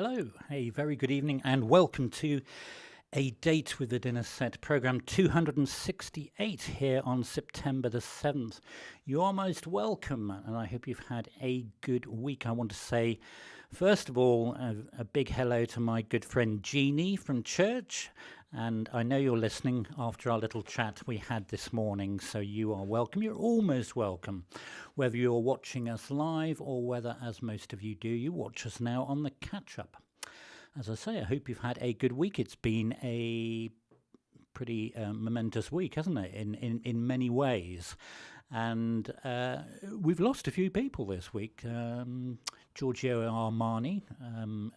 Hello, a very good evening and welcome to A Date with the Dinner Set, programme 268 here on September the 7th. You are most welcome and I hope you've had a good week. I want to say, first of all, a big hello to my good friend Jeannie from church. And I know you're listening after our little chat we had this morning, so you are welcome. You're almost welcome, whether you're watching us live or whether, as most of you do, you watch us now on the catch-up. As I say, I hope you've had a good week. It's been a pretty momentous week, hasn't it, in many ways. And we've lost a few people this week. Giorgio Armani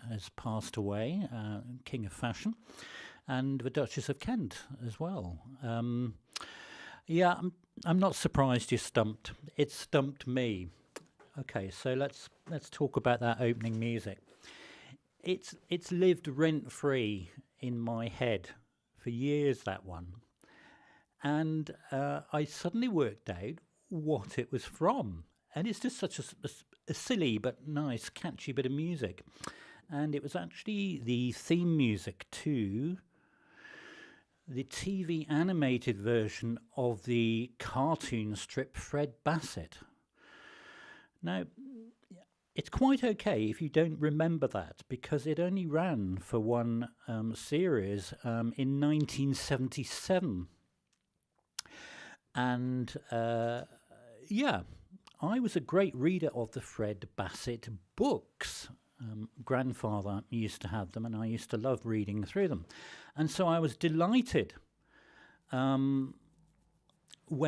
has passed away, King of Fashion. And the Duchess of Kent as well. Yeah, I'm not surprised you're stumped. It stumped me. Okay, so let's talk about that opening music. It's lived rent-free in my head for years, that one. And I suddenly worked out what it was from. And it's just such a silly but nice, catchy bit of music. And it was actually the theme music to the TV animated version of the cartoon strip Fred Basset. Now, it's quite okay if you don't remember that, because it only ran for one series in 1977. And yeah, I was a great reader of the Fred Basset books. Grandfather used to have them and I used to love reading through them. And so I was delighted when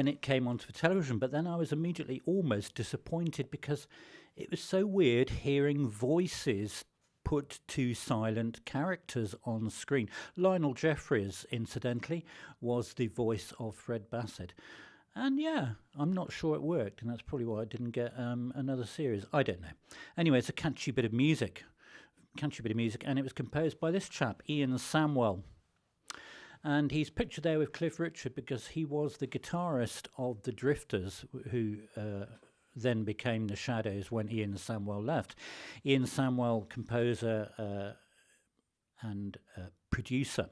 it came onto the television, but then I was immediately almost disappointed because it was so weird hearing voices put to silent characters on screen. Lionel Jeffries, incidentally, was the voice of Fred Basset. And yeah, I'm not sure it worked, and that's probably why I didn't get another series. I don't know. Anyway, it's a catchy bit of music. And it was composed by this chap, Ian SAMWELL. And he's pictured there with Cliff Richard because he was the guitarist of the Drifters, who then became the Shadows when Ian SAMWELL left. Ian SAMWELL, composer and producer.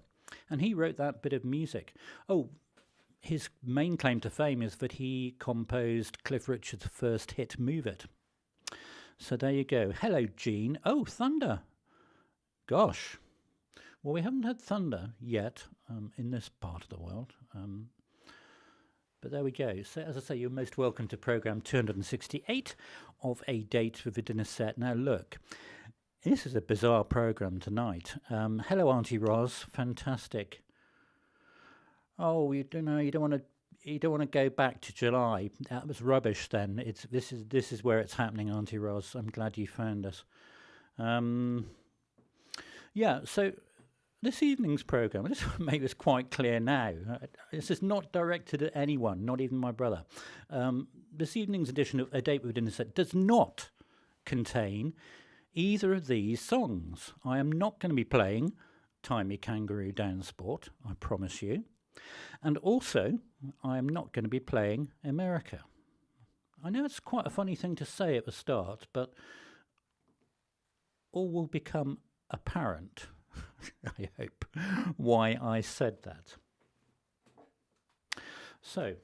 And he wrote that bit of music. Oh, his main claim to fame is that he composed Cliff Richard's first hit, Move It. So there you go. Hello, Gene. Oh, thunder. Gosh. Well, we haven't had thunder yet in this part of the world. But there we go. So, as I say, you're most welcome to programme 268 of A Date with the Dinner Set. Now, look, this is a bizarre programme tonight. Hello, Auntie Roz. Fantastic. Oh, you don't want to go back to July. That was rubbish. Then this is where it's happening, Auntie Roz. I'm glad you found us. Yeah. So this evening's programme, I just want to make this quite clear now. This is not directed at anyone, not even my brother. This evening's edition of A Date with the Dinner Set does not contain either of these songs. I am not going to be playing Tie Me Kangaroo Down Sport. I promise you. And also, I am not going to be playing America. I know it's quite a funny thing to say at the start, but all will become apparent, I hope, why I said that. So,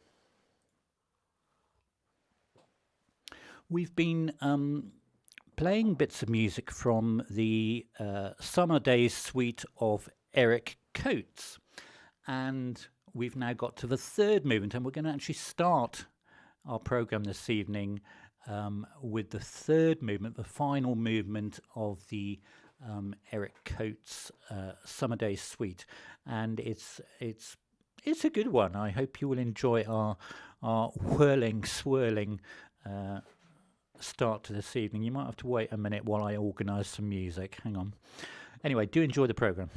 we've been playing bits of music from the Summer Days Suite of Eric Coates. And we've now got to the third movement, and we're going to actually start our programme this evening with the third movement, the final movement of the Eric Coates Summer Days Suite. And it's a good one. I hope you will enjoy our whirling, swirling start to this evening. You might have to wait a minute while I organise some music. Hang on. Anyway, do enjoy the programme.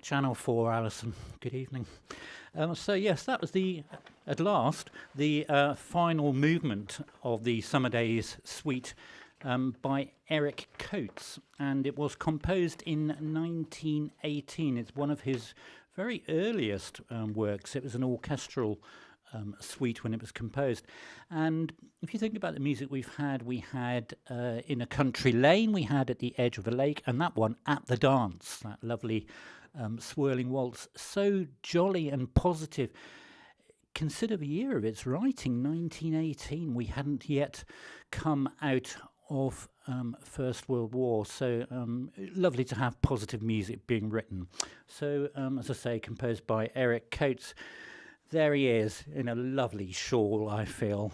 Channel 4, Alison. Good evening. So yes, that was at last, the final movement of the Summer Days Suite by Eric Coates, and it was composed in 1918. It's one of his very earliest works. It was an orchestral suite when it was composed. And if you think about the music we had In a Country Lane, we had At the Edge of a Lake, and that one, At the Dance, that lovely swirling waltz, so jolly and positive. Consider the year of its writing, 1918. We hadn't yet come out of First World War, so lovely to have positive music being written. So, as I say, composed by Eric Coates. There he is, in a lovely shawl, I feel,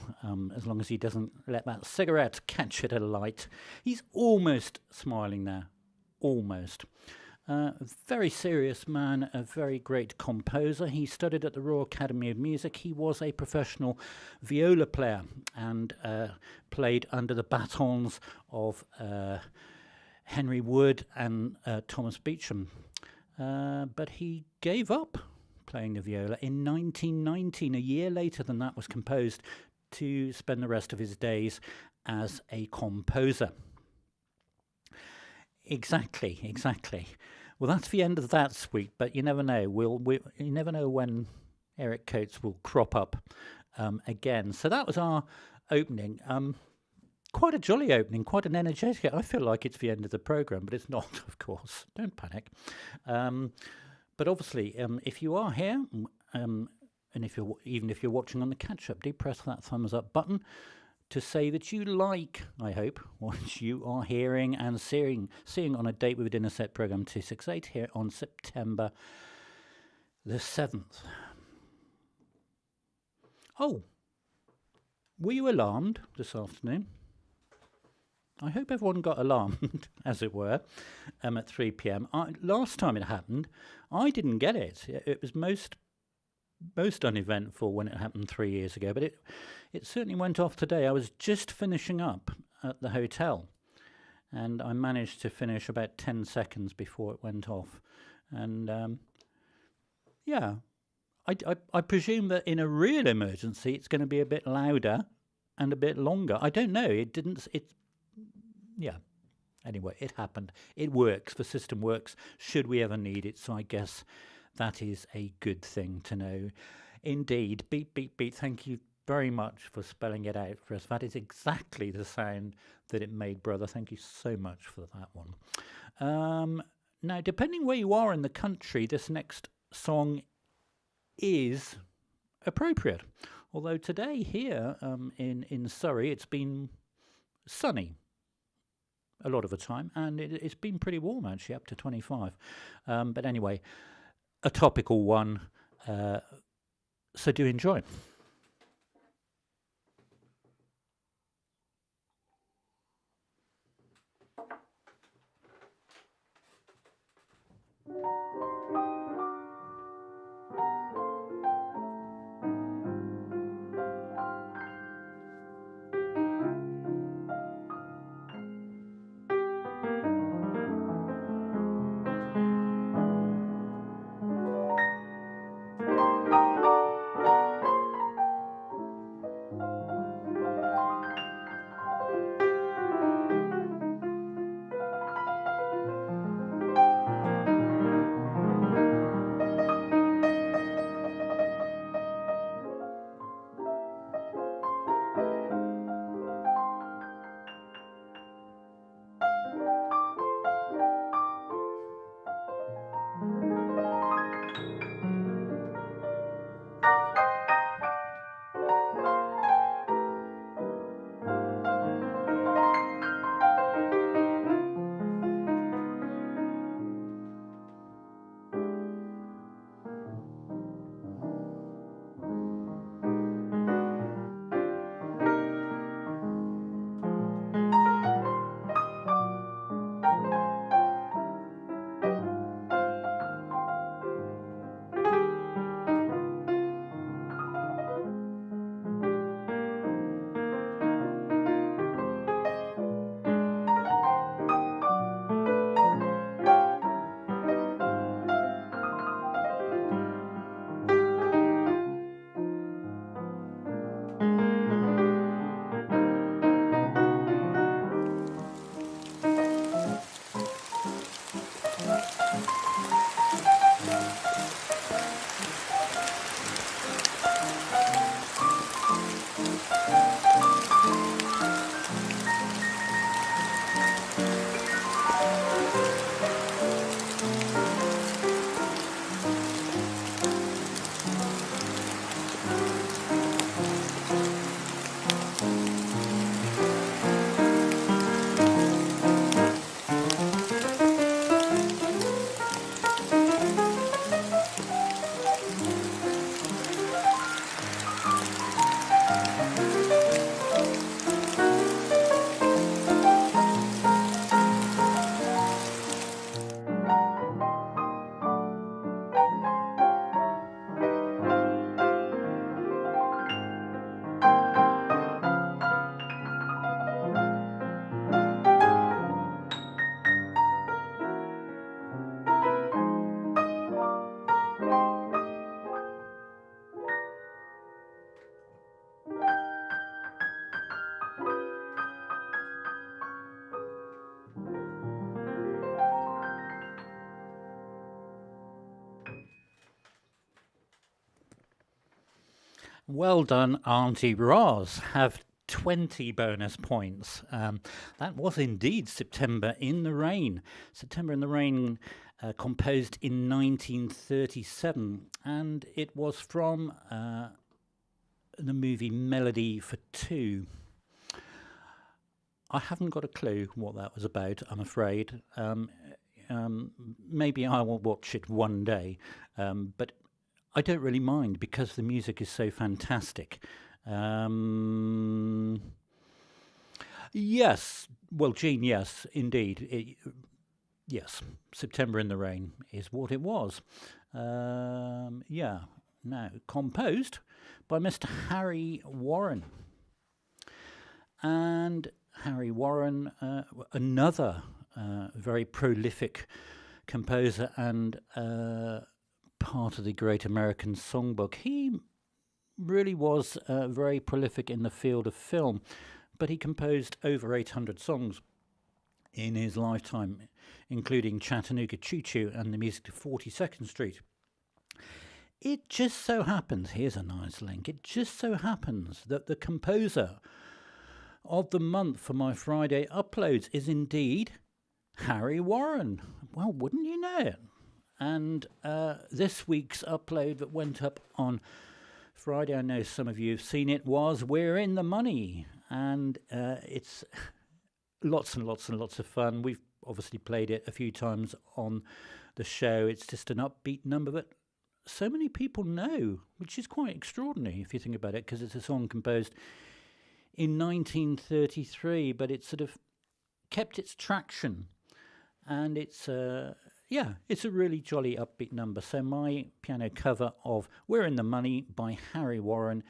as long as he doesn't let that cigarette catch it alight. He's almost smiling there, almost. A very serious man, a very great composer. He studied at the Royal Academy of Music. He was a professional viola player and played under the batons of Henry Wood and Thomas Beecham. But he gave up playing the viola in 1919, a year later than that was composed, to spend the rest of his days as a composer. Exactly. Well, that's the end of that suite, but you never know. You never know when Eric Coates will crop up again. So that was our opening. Quite a jolly opening, quite an energetic. I feel like it's the end of the programme, but it's not, of course. Don't panic. But obviously, if you are here, and even if you're watching on the catch-up, do press that thumbs up button to say that you like, I hope, what you are hearing and seeing on A Date with a Dinner Set programme 268 here on September the 7th. Oh, were you alarmed this afternoon? I hope everyone got alarmed, as it were, at 3 p.m. Last time it happened, I didn't get it. It was most uneventful when it happened 3 years ago, but it certainly went off today. I was just finishing up at the hotel, and I managed to finish about 10 seconds before it went off. And yeah, I presume that in a real emergency, it's going to be a bit louder and a bit longer. I don't know. Yeah. Anyway, it happened. It works. The system works should we ever need it. So I guess that is a good thing to know. Indeed. Beep, beep, beep. Thank you very much for spelling it out for us. That is exactly the sound that it made, brother. Thank you so much for that one. Now, depending where you are in the country, this next song is appropriate. Although today here in Surrey, it's been sunny a lot of the time, and it's been pretty warm actually, up to 25. But anyway, a topical one, so do enjoy. Well done, Auntie Roz. Have 20 bonus points. That was indeed September in the Rain. September in the Rain, composed in 1937, and it was from the movie Melody for Two. I haven't got a clue what that was about, I'm afraid. Maybe I will watch it one day, but I don't really mind because the music is so fantastic. Yes, well, Jean, yes, indeed. Yes, September in the Rain is what it was. Yeah, now composed by Mr. Harry Warren. And Harry Warren, another very prolific composer and part of the Great American Songbook. He really was very prolific in the field of film, but he composed over 800 songs in his lifetime, including Chatanooga Choo Choo and the music to 42nd Street. It just so happens, here's a nice link, it just so happens that the composer of the month for my Friday uploads is indeed Harry Warren. Well, wouldn't you know it? And this week's upload that went up on Friday, I know some of you have seen it, was We're in the Money. And it's lots and lots and lots of fun. We've obviously played it a few times on the show. It's just an upbeat number that so many people know, which is quite extraordinary if you think about it, because it's a song composed in 1933, but it sort of kept its traction. And it's it's a really jolly upbeat number. So my piano cover of We're in the Money by Harry Warren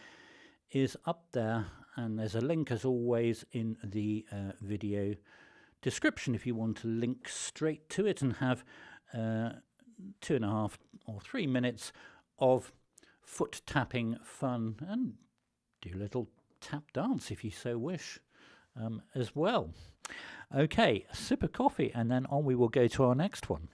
is up there, and there's a link as always in the video description if you want to link straight to it and have 2.5 or 3 minutes of foot tapping fun, and do a little tap dance if you so wish as well. Okay, a sip of coffee and then on we will go to our next one.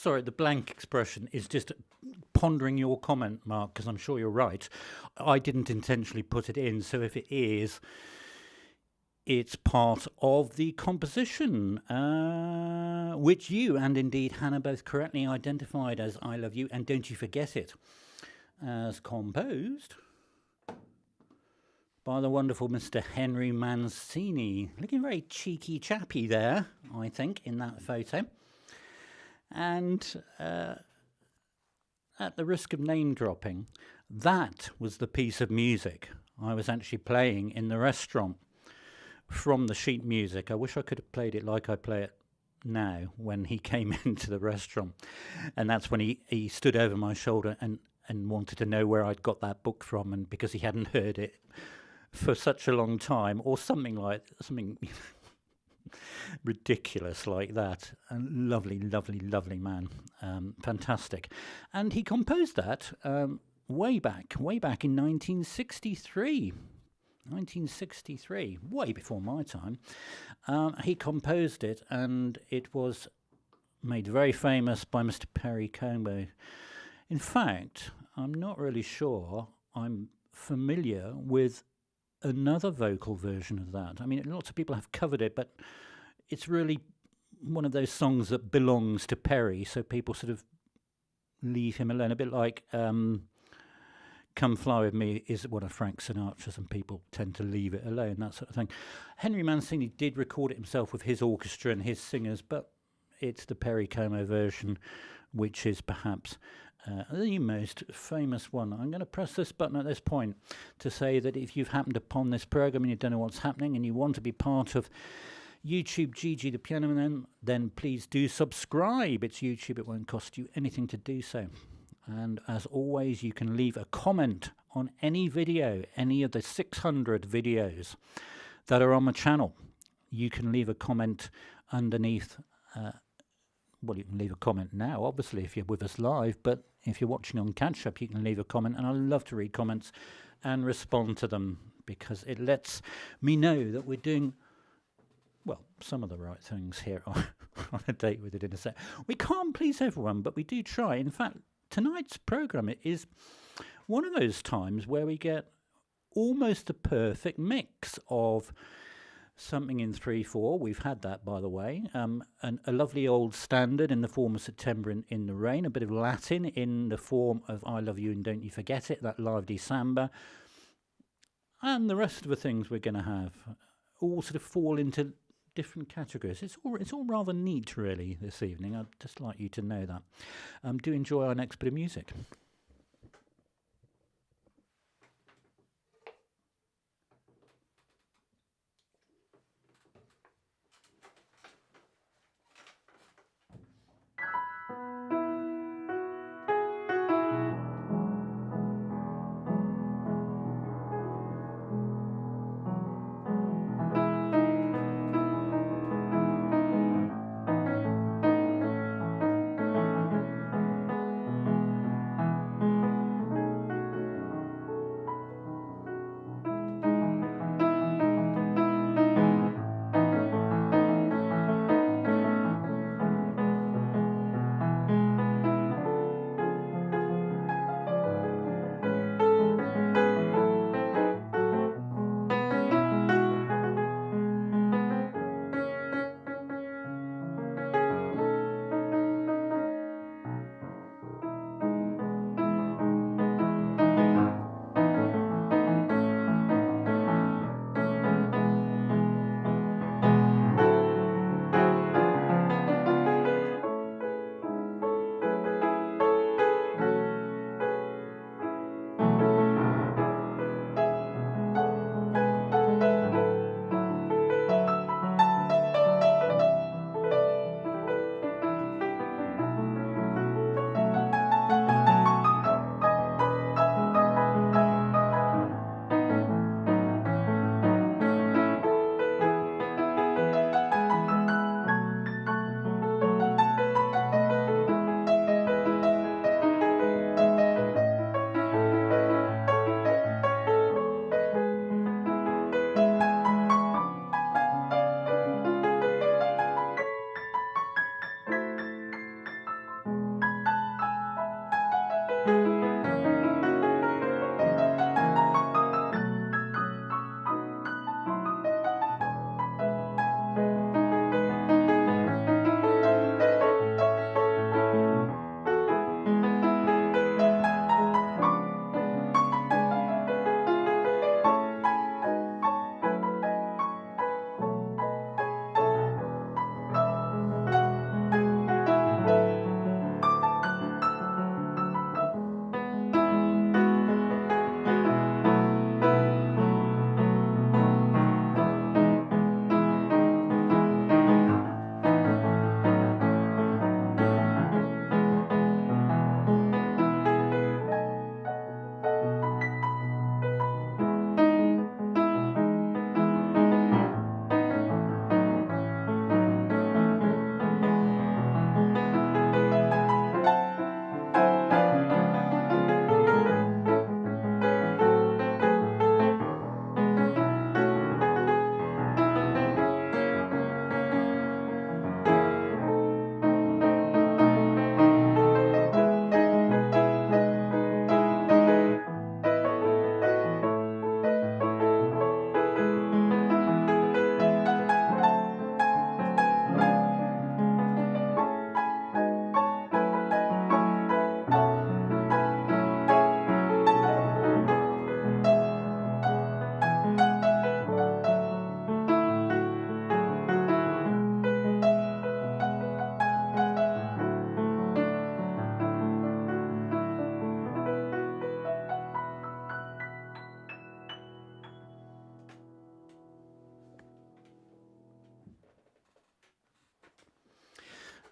Sorry, the blank expression is just pondering your comment, Mark, because I'm sure you're right. I didn't intentionally put it in, so if it is, it's part of the composition, which you and indeed Hannah both correctly identified as I Love You and Don't You Forget It, as composed by the wonderful Mr. Henry Mancini. Looking very cheeky chappy there, I think, in that photo. And at the risk of name dropping, that was the piece of music I was actually playing in the restaurant from the sheet music. I wish I could have played it like I play it now when he came into the restaurant. And that's when he stood over my shoulder and wanted to know where I'd got that book from, and because he hadn't heard it for such a long time, or something ridiculous like that. And lovely, lovely, lovely man. Fantastic. And he composed that way back in 1963. 1963, way before my time. He composed it, and it was made very famous by Mr. Perry Como. In fact, I'm not really sure I'm familiar with another vocal version of that. I mean, lots of people have covered it, but it's really one of those songs that belongs to Perry, so people sort of leave him alone, a bit like Come Fly With Me is one of Frank Sinatra's, and people tend to leave it alone, that sort of thing. Henry Mancini did record it himself with his orchestra and his singers, but it's the Perry Como version which is perhaps the most famous one. I'm going to press this button at this point to say that if you've happened upon this program and you don't know what's happening and you want to be part of YouTube Gigi the Piano Man, then please do subscribe. It's YouTube, it won't cost you anything to do so. And as always, you can leave a comment on any video, any of the 600 videos that are on the channel. You can leave a comment underneath. Well, you can leave a comment now, obviously, if you're with us live, but if you're watching on catch-up, you can leave a comment, and I love to read comments and respond to them, because it lets me know that we're doing, well, some of the right things here on A Date With It in a Sec. We can't please everyone, but we do try. In fact, tonight's programme is one of those times where we get almost a perfect mix of something in 3/4. We've had that, by the way. A lovely old standard in the form of September in the Rain. A bit of Latin in the form of I Love You and Don't You Forget It, that lively samba. And the rest of the things we're going to have all sort of fall into different categories. It's all rather neat, really, this evening. I'd just like you to know that. Do enjoy our next bit of music.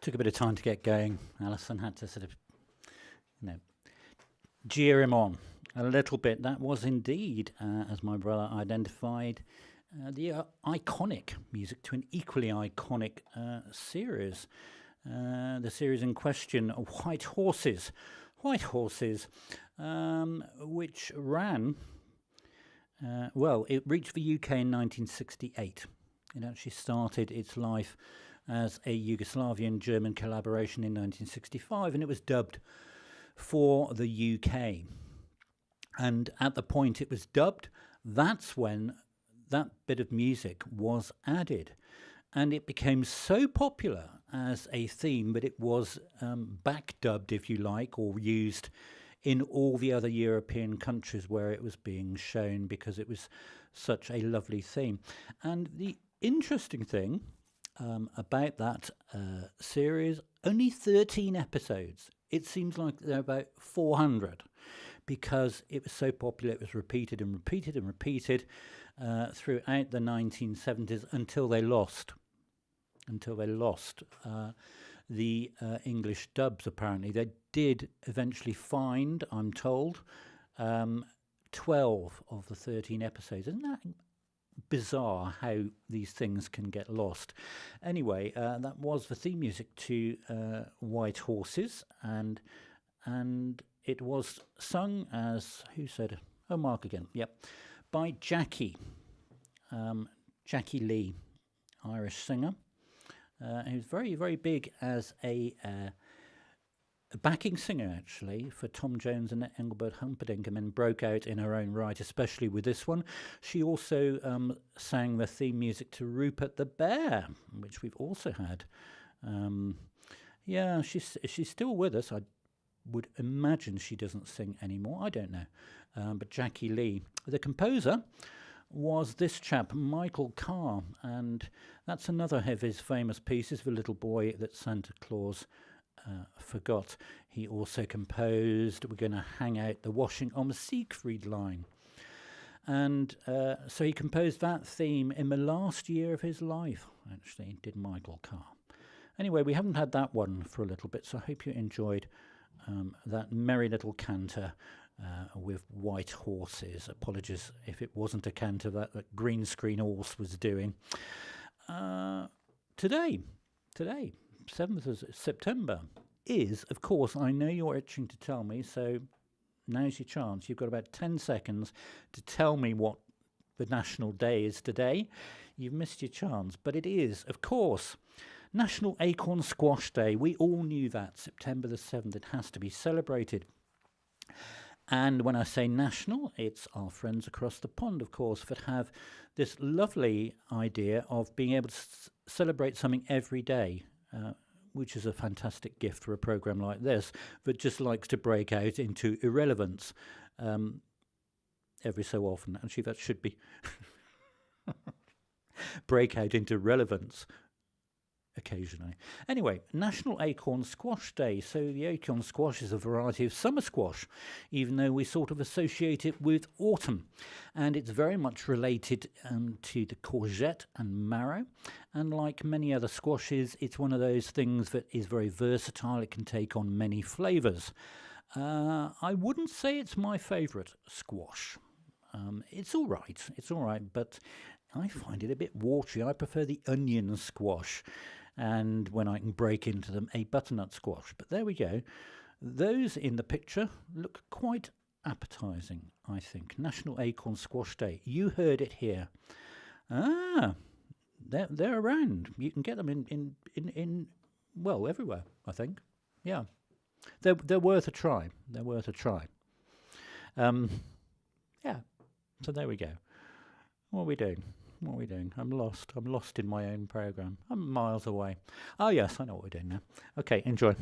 Took a bit of time to get going. Alison had to sort of, jeer him on a little bit. That was indeed, as my brother identified, the iconic music to an equally iconic series. The series in question, White Horses, which ran, it reached the UK in 1968. It actually started its life as a Yugoslavian-German collaboration in 1965, and it was dubbed for the UK. And at the point it was dubbed, that's when that bit of music was added. And it became so popular as a theme that it was back-dubbed, if you like, or used in all the other European countries where it was being shown, because it was such a lovely theme. And the interesting thing about that series, only 13 episodes. It seems like there are about 400, because it was so popular. It was repeated and repeated and repeated throughout the 1970s until they lost the English dubs. Apparently they did eventually find, I'm told, 12 of the 13 episodes. Isn't that bizarre how these things can get lost? Anyway, that was the theme music to White Horses, and it was sung as, who said, oh, Mark again, yep, by Jackie Lee, Irish singer, who's very, very big as a backing singer, actually, for Tom Jones and Engelbert Humperdinck, and then broke out in her own right, especially with this one. She also sang the theme music to Rupert the Bear, which we've also had. Yeah, she's still with us. I would imagine she doesn't sing anymore. I don't know. But Jackie Lee. The composer was this chap, Michael Carr, and that's another of his famous pieces, The Little Boy That Santa Claus Forgot. He also composed We're Going to Hang Out the Washing on the Siegfried Line. And so he composed that theme in the last year of his life, actually, did Michael Carr. Anyway, we haven't had that one for a little bit, so I hope you enjoyed that merry little canter with White Horses. Apologies if it wasn't a canter that green screen horse was doing. Today, 7th of September, is, of course, I know you're itching to tell me, so now's your chance. You've got about 10 seconds to tell me what the national day is today. You've missed your chance, but it is, of course, National Acorn Squash Day. We all knew that, September the 7th, it has to be celebrated. And when I say national, it's our friends across the pond, of course, that have this lovely idea of being able to celebrate something every day, which is a fantastic gift for a program like this that just likes to break out into irrelevance every so often. Actually, that should be break out into relevance occasionally. Anyway, National Acorn Squash Day. So the acorn squash is a variety of summer squash, even though we sort of associate it with autumn. And it's very much related to the courgette and marrow. And like many other squashes, it's one of those things that is very versatile. It can take on many flavours. I wouldn't say it's my favourite squash. It's all right, but I find it a bit watery. I prefer the onion squash, and when I can break into them, a butternut squash. But there we go. Those in the picture look quite appetising, I think. National Acorn Squash Day. You heard it here. They're around. You can get them in well, everywhere, I think. Yeah. They're worth a try. Yeah. So there we go. What are we doing? I'm lost in my own programme. I'm miles away. Oh, yes, I know what we're doing now. Okay, enjoy.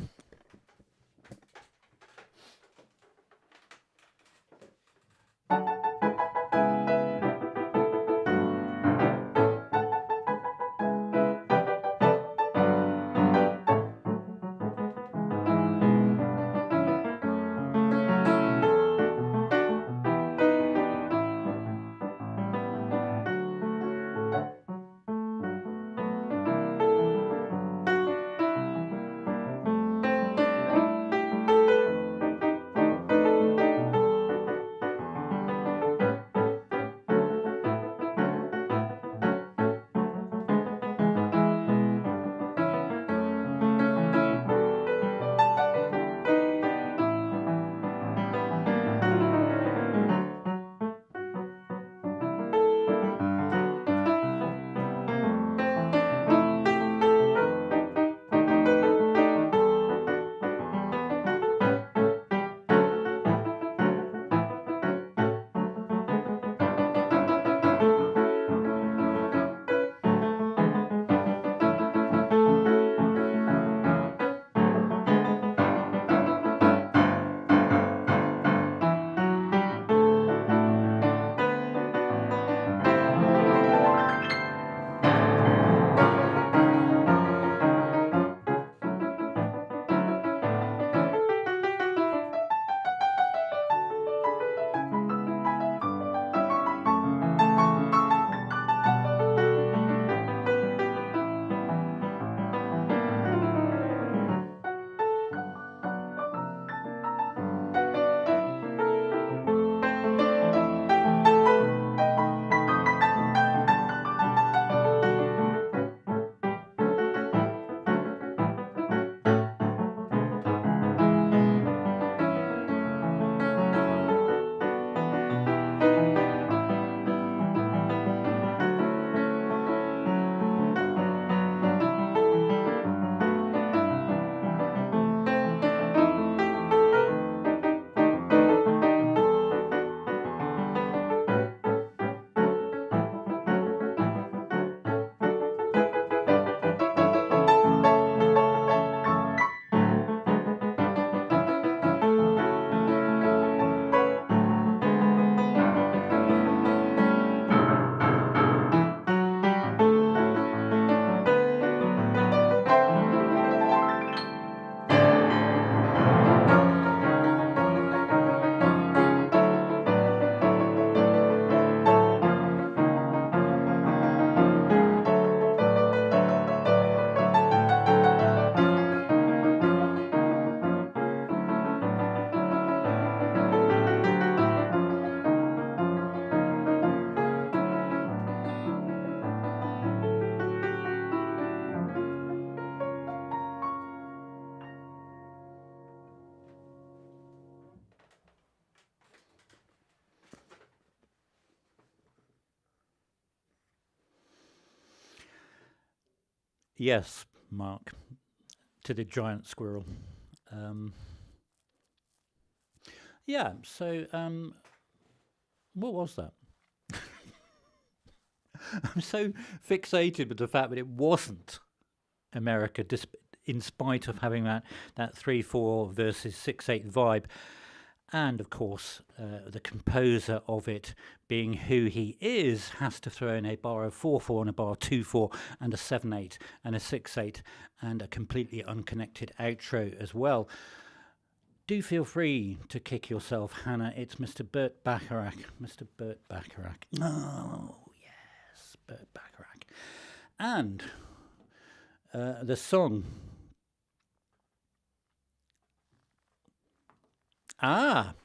Yes, Mark, to the giant squirrel. Um, yeah, so what was that? I'm so fixated with the fact that it wasn't America, in spite of having that 3/4 versus 6/8 vibe, and of course the composer of it, being who he is, has to throw in a bar of 4/4 and a bar of 2/4 and a 7/8 and a 6/8 and a completely unconnected outro as well. Do feel free to kick yourself, Hannah. It's Mr. Burt Bacharach. Mr. Burt Bacharach. Oh, yes, Burt Bacharach. And the song. Ah,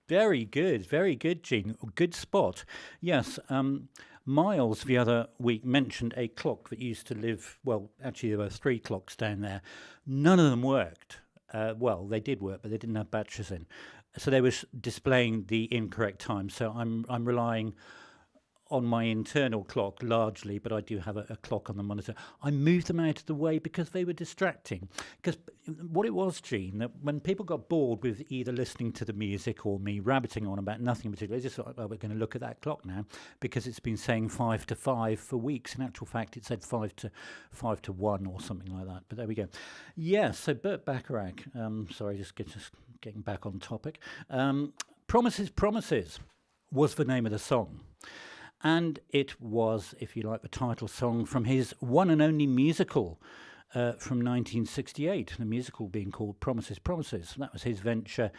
very good, Jean. Good spot. Yes, Miles the other week mentioned a clock that used to live, well, actually there were 3 clocks down there. None of them worked. Well, they did work, but they didn't have batteries in. So they were displaying the incorrect time. So I'm relying on my internal clock largely, but I do have a clock on the monitor. I moved them out of the way because they were distracting. Because what it was, Gene, that when people got bored with either listening to the music or me rabbiting on about nothing in particular, they just thought, well, we're going to look at that clock now because it's been saying 5 to 5 for weeks. In actual fact, it said 5 to 1 or something like that. But there we go. Yeah, so Burt Bacharach, sorry, just getting back on topic. Promises, Promises was the name of the song. And it was, if you like, the title song from his one and only musical from 1968, the musical being called Promises, Promises. That was his venture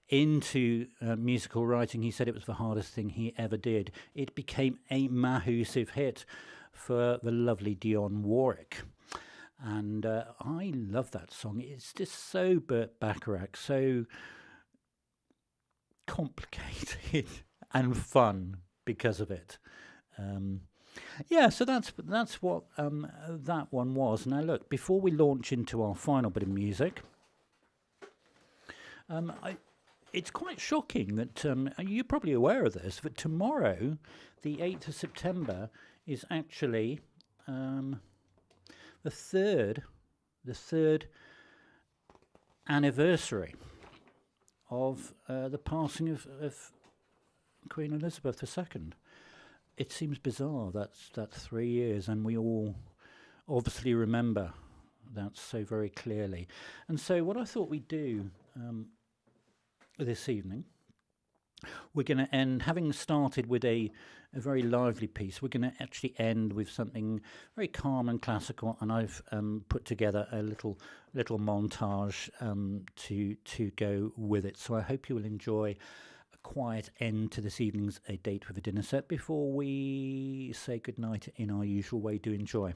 into musical writing. He said it was the hardest thing he ever did. It became a massive hit for the lovely Dionne Warwick. And I love that song. It's just so Burt Bacharach, so complicated and fun because of it. Yeah, so that's what that one was. Now look, before we launch into our final bit of music, it's quite shocking that you're probably aware of this, that tomorrow, the 8th of September, is actually the third anniversary of the passing of Queen Elizabeth II. It seems bizarre, that's 3 years, and we all obviously remember that so very clearly. And so what I thought we'd do this evening, we're going to end, having started with a very lively piece, we're going to actually end with something very calm and classical, and I've put together a little montage to go with it. So I hope you will enjoy quiet end to this evening's A Date with a Dinner Set before we say goodnight in our usual way. Do enjoy.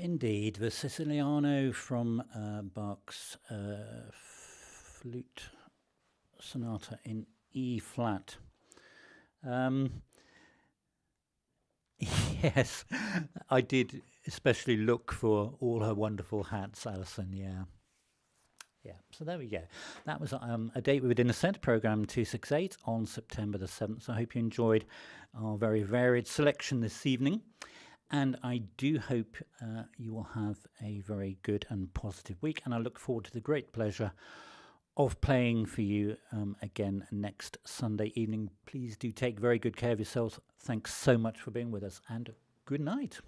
Indeed, the Siciliano from Bach's flute sonata in E flat. Yes, I did especially look for all her wonderful hats, Alison. Yeah. Yeah, so there we go. That was a date within a set program 268 on September the 7th. So I hope you enjoyed our very varied selection this evening. And I do hope you will have a very good and positive week. And I look forward to the great pleasure of playing for you again next Sunday evening. Please do take very good care of yourselves. Thanks so much for being with us, and good night.